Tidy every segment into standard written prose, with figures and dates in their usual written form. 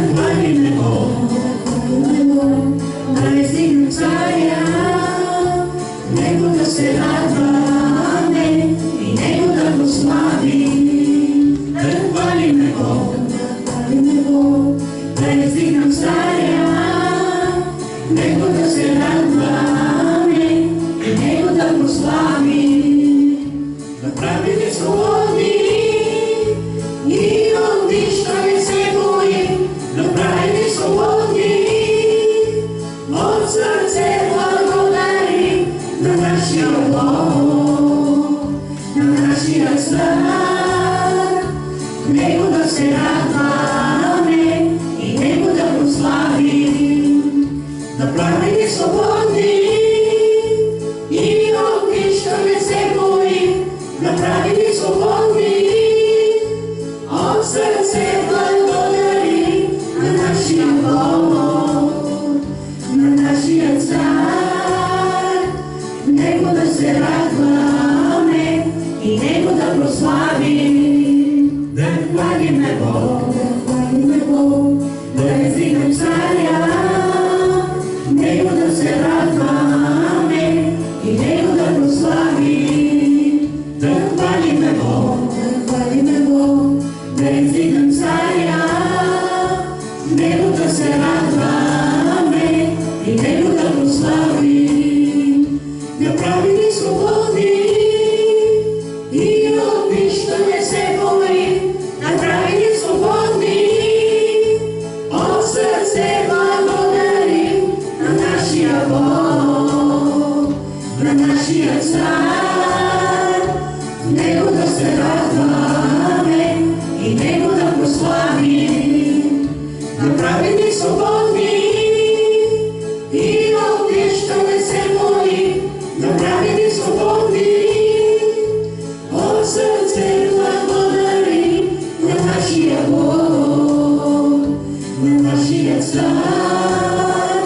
chwalimy Go, najezdimy Carja, Nego da se radujeme i Nego da Go slavi. Chwalimy Go, najezdimy Carja, Nego da se radujeme i Nego da Go slavi. Направите свободни и от нищо не се боим. Направите свободни, от сърце благодарим на нашия Бог, на нашия цар. Него да се радваме и Него да го славим. Направите свободни и от нищо не се боим. Направили свободни, от сърце благодарим на нашия Бог, на нашия цар. Него да се радваме и Него да прославим. Да хвалиме Бог, да издигнем Царя, Него да се радваме и Него да прославим. Да хвалиме Бог, да издигнем Царя, Него да се радваме и Него да прославим. Направили свободни и от нищо не се боим. Направили свободни, от сърце благодарим на нашия Бог, на нашия цар. Него да се радваме и Него да прославим. Направени свободни и от нищо не се боим. Направени свободни, от сърце благодарим на нашия Бог, на нашия цар.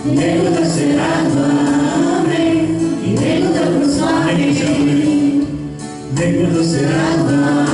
Него да се радваме и Него да прославим. Него да се радва.